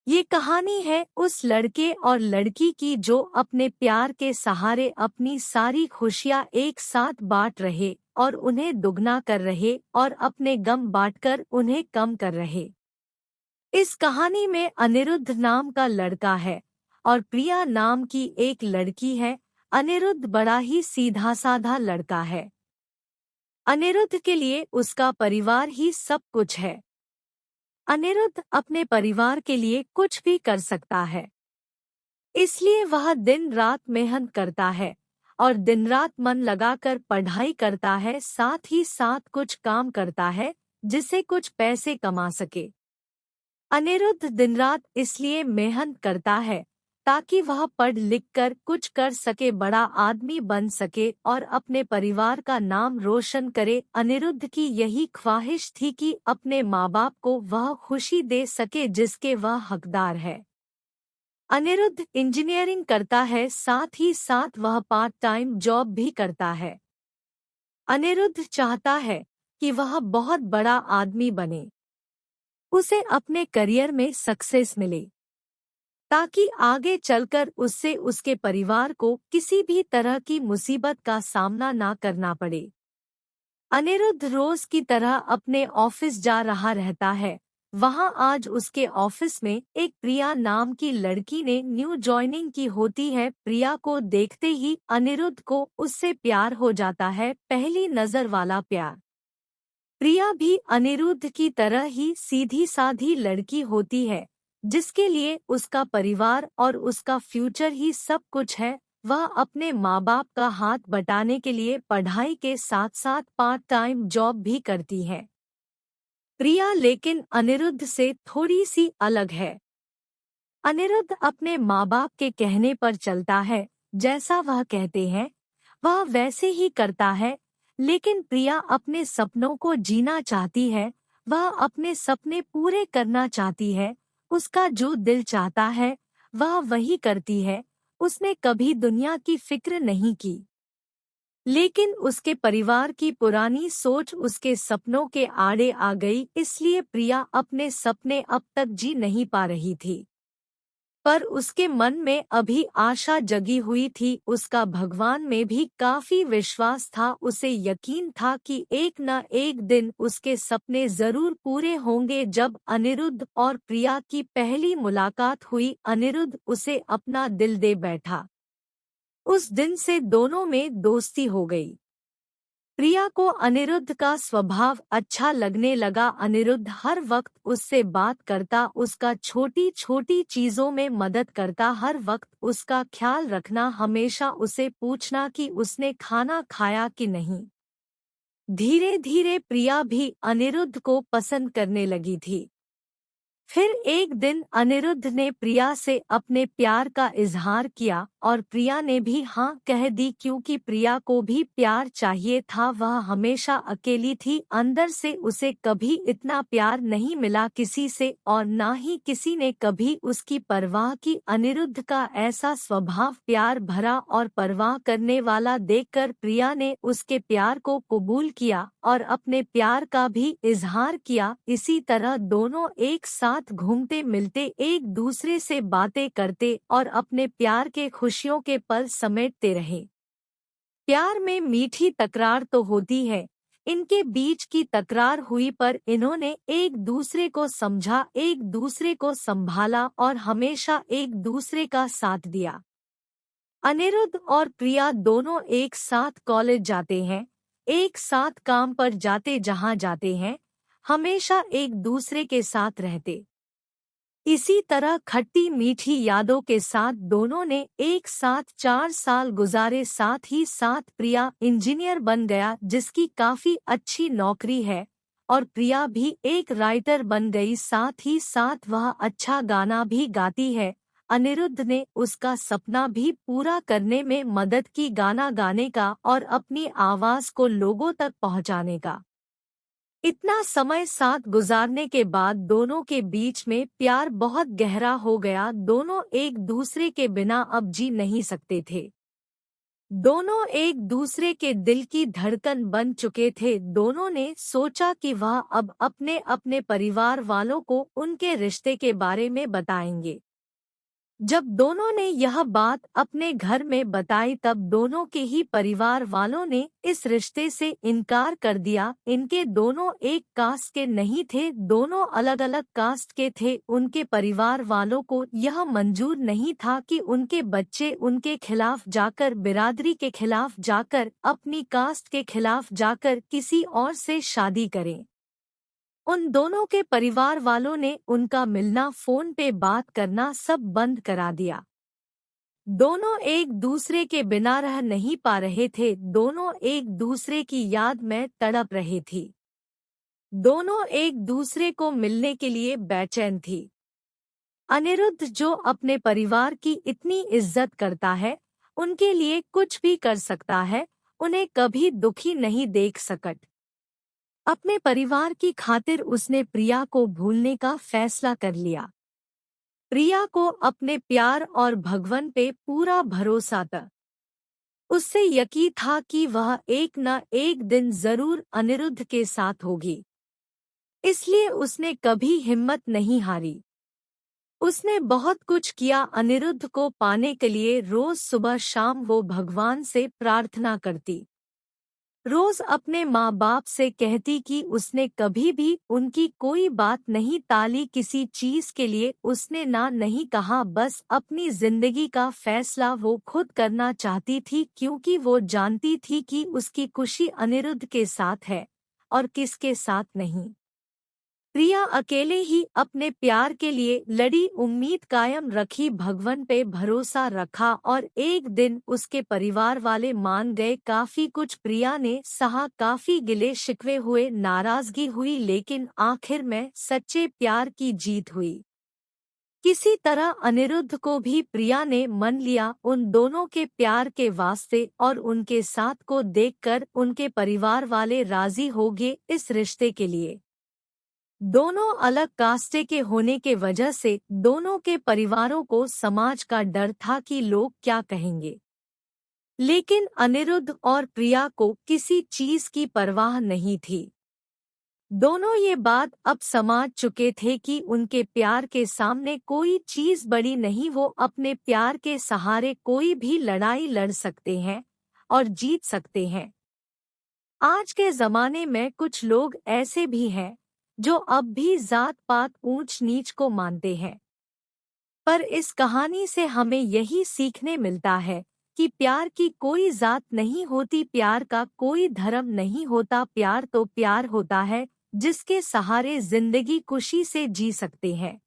ये कहानी है उस लड़के और लड़की की जो अपने प्यार के सहारे अपनी सारी खुशियां एक साथ बांट रहे और उन्हें दुगना कर रहे और अपने गम बांटकर उन्हें कम कर रहे। इस कहानी में अनिरुद्ध नाम का लड़का है और प्रिया नाम की एक लड़की है। अनिरुद्ध बड़ा ही सीधा साधा लड़का है। अनिरुद्ध के लिए उसका परिवार ही सब कुछ है। अनिरुद्ध अपने परिवार के लिए कुछ भी कर सकता है, इसलिए वह दिन रात मेहनत करता है और दिन रात मन लगाकर पढ़ाई करता है, साथ ही साथ कुछ काम करता है जिससे कुछ पैसे कमा सके। अनिरुद्ध दिन रात इसलिए मेहनत करता है ताकि वह पढ़ लिख कर कुछ कर सके, बड़ा आदमी बन सके और अपने परिवार का नाम रोशन करे। अनिरुद्ध की यही ख्वाहिश थी कि अपने माँ बाप को वह खुशी दे सके जिसके वह हकदार है। अनिरुद्ध इंजीनियरिंग करता है, साथ ही साथ वह पार्ट टाइम जॉब भी करता है। अनिरुद्ध चाहता है कि वह बहुत बड़ा आदमी बने, उसे अपने करियर में सक्सेस मिले ताकि आगे चलकर उससे उसके परिवार को किसी भी तरह की मुसीबत का सामना ना करना पड़े। अनिरुद्ध रोज की तरह अपने ऑफिस जा रहा रहता है। वहां आज उसके ऑफिस में एक प्रिया नाम की लड़की ने न्यू ज्वाइनिंग की होती है। प्रिया को देखते ही अनिरुद्ध को उससे प्यार हो जाता है, पहली नजर वाला प्यार। प्रिया भी अनिरुद्ध की तरह ही सीधी साधी लड़की होती है जिसके लिए उसका परिवार और उसका फ्यूचर ही सब कुछ है। वह अपने माँ बाप का हाथ बटाने के लिए पढ़ाई के साथ साथ पार्ट टाइम जॉब भी करती है। प्रिया लेकिन अनिरुद्ध से थोड़ी सी अलग है। अनिरुद्ध अपने माँ बाप के कहने पर चलता है, जैसा वह कहते हैं वह वैसे ही करता है। लेकिन प्रिया अपने सपनों को जीना चाहती है, वह अपने सपने पूरे करना चाहती है। उसका जो दिल चाहता है वह वही करती है। उसने कभी दुनिया की फिक्र नहीं की, लेकिन उसके परिवार की पुरानी सोच उसके सपनों के आड़े आ गई, इसलिए प्रिया अपने सपने अब तक जी नहीं पा रही थी। पर उसके मन में अभी आशा जगी हुई थी, उसका भगवान में भी काफी विश्वास था। उसे यकीन था कि एक न एक दिन उसके सपने जरूर पूरे होंगे। जब अनिरुद्ध और प्रिया की पहली मुलाकात हुई, अनिरुद्ध उसे अपना दिल दे बैठा। उस दिन से दोनों में दोस्ती हो गई। प्रिया को अनिरुद्ध का स्वभाव अच्छा लगने लगा। अनिरुद्ध हर वक्त उससे बात करता, उसका छोटी छोटी चीजों में मदद करता, हर वक्त उसका ख्याल रखना, हमेशा उसे पूछना कि उसने खाना खाया कि नहीं। धीरे धीरे प्रिया भी अनिरुद्ध को पसंद करने लगी थी। फिर एक दिन अनिरुद्ध ने प्रिया से अपने प्यार का इजहार किया और प्रिया ने भी हाँ कह दी, क्योंकि प्रिया को भी प्यार चाहिए था। वह हमेशा अकेली थी, अंदर से उसे कभी इतना प्यार नहीं मिला किसी से और ना ही किसी ने कभी उसकी परवाह की। अनिरुद्ध का ऐसा स्वभाव प्यार भरा और परवाह करने वाला देखकर प्रिया ने उसके प्यार को कबूल किया और अपने प्यार का भी इजहार किया। इसी तरह दोनों एक साथ घूमते मिलते, एक दूसरे से बातें करते और अपने प्यार के खुशियों के पल समेटते रहे। प्यार में मीठी तकरार तो होती है, इनके बीच की तकरार हुई पर इन्होंने एक दूसरे को समझा, एक दूसरे को संभाला और हमेशा एक दूसरे का साथ दिया। अनिरुद्ध और प्रिया दोनों एक साथ कॉलेज जाते हैं, एक साथ काम पर जाते, जहां जाते हैं हमेशा एक दूसरे के साथ रहते। इसी तरह खट्टी मीठी यादों के साथ दोनों ने एक साथ 4 साल गुजारे। साथ ही साथ प्रिया इंजीनियर बन गया जिसकी काफी अच्छी नौकरी है और प्रिया भी एक राइटर बन गई। साथ ही साथ वह अच्छा गाना भी गाती है। अनिरुद्ध ने उसका सपना भी पूरा करने में मदद की, गाना गाने का और अपनी आवाज को लोगों तक पहुंचाने का। इतना समय साथ गुजारने के बाद दोनों के बीच में प्यार बहुत गहरा हो गया। दोनों एक दूसरे के बिना अब जी नहीं सकते थे। दोनों एक दूसरे के दिल की धड़कन बन चुके थे। दोनों ने सोचा कि वह अब अपने अपने परिवार वालों को उनके रिश्ते के बारे में बताएंगे। जब दोनों ने यह बात अपने घर में बताई तब दोनों के ही परिवार वालों ने इस रिश्ते से इनकार कर दिया। इनके दोनों एक कास्ट के नहीं थे, दोनों अलग अलग कास्ट के थे। उनके परिवार वालों को यह मंजूर नहीं था कि उनके बच्चे उनके खिलाफ जाकर, बिरादरी के खिलाफ जाकर, अपनी कास्ट के खिलाफ जाकर किसी और से शादी करें। उन दोनों के परिवार वालों ने उनका मिलना, फोन पे बात करना सब बंद करा दिया। दोनों एक दूसरे के बिना रह नहीं पा रहे थे, दोनों एक दूसरे की याद में तड़प रही थी। दोनों एक दूसरे को मिलने के लिए बेचैन थी। अनिरुद्ध जो अपने परिवार की इतनी इज्जत करता है, उनके लिए कुछ भी कर सकता है, उन्हें कभी दुखी नहीं देख सकता। अपने परिवार की खातिर उसने प्रिया को भूलने का फैसला कर लिया। प्रिया को अपने प्यार और भगवान पे पूरा भरोसा था। उससे यकीन था कि वह एक न एक दिन जरूर अनिरुद्ध के साथ होगी, इसलिए उसने कभी हिम्मत नहीं हारी। उसने बहुत कुछ किया अनिरुद्ध को पाने के लिए। रोज सुबह शाम वो भगवान से प्रार्थना करती, रोज अपने माँ बाप से कहती कि उसने कभी भी उनकी कोई बात नहीं टाली, किसी चीज के लिए उसने ना नहीं कहा। बस अपनी जिंदगी का फैसला वो खुद करना चाहती थी, क्योंकि वो जानती थी कि उसकी खुशी अनिरुद्ध के साथ है और किसके साथ नहीं। प्रिया अकेले ही अपने प्यार के लिए लड़ी, उम्मीद कायम रखी, भगवान पे भरोसा रखा और एक दिन उसके परिवार वाले मान गए। काफी कुछ प्रिया ने सहा, काफी गिले शिकवे हुए, नाराजगी हुई, लेकिन आखिर में सच्चे प्यार की जीत हुई। किसी तरह अनिरुद्ध को भी प्रिया ने मन लिया। उन दोनों के प्यार के वास्ते और उनके साथ को देखकर उनके परिवार वाले राजी हो गए इस रिश्ते के लिए। दोनों अलग कास्टे के होने के वजह से दोनों के परिवारों को समाज का डर था कि लोग क्या कहेंगे, लेकिन अनिरुद्ध और प्रिया को किसी चीज की परवाह नहीं थी। दोनों ये बात अब समझ चुके थे कि उनके प्यार के सामने कोई चीज बड़ी नहीं, वो अपने प्यार के सहारे कोई भी लड़ाई लड़ सकते हैं और जीत सकते हैं। आज के जमाने में कुछ लोग ऐसे भी हैं जो अब भी जात पात ऊंच नीच को मानते हैं, पर इस कहानी से हमें यही सीखने मिलता है कि प्यार की कोई जात नहीं होती, प्यार का कोई धर्म नहीं होता। प्यार तो प्यार होता है जिसके सहारे जिंदगी खुशी से जी सकते हैं।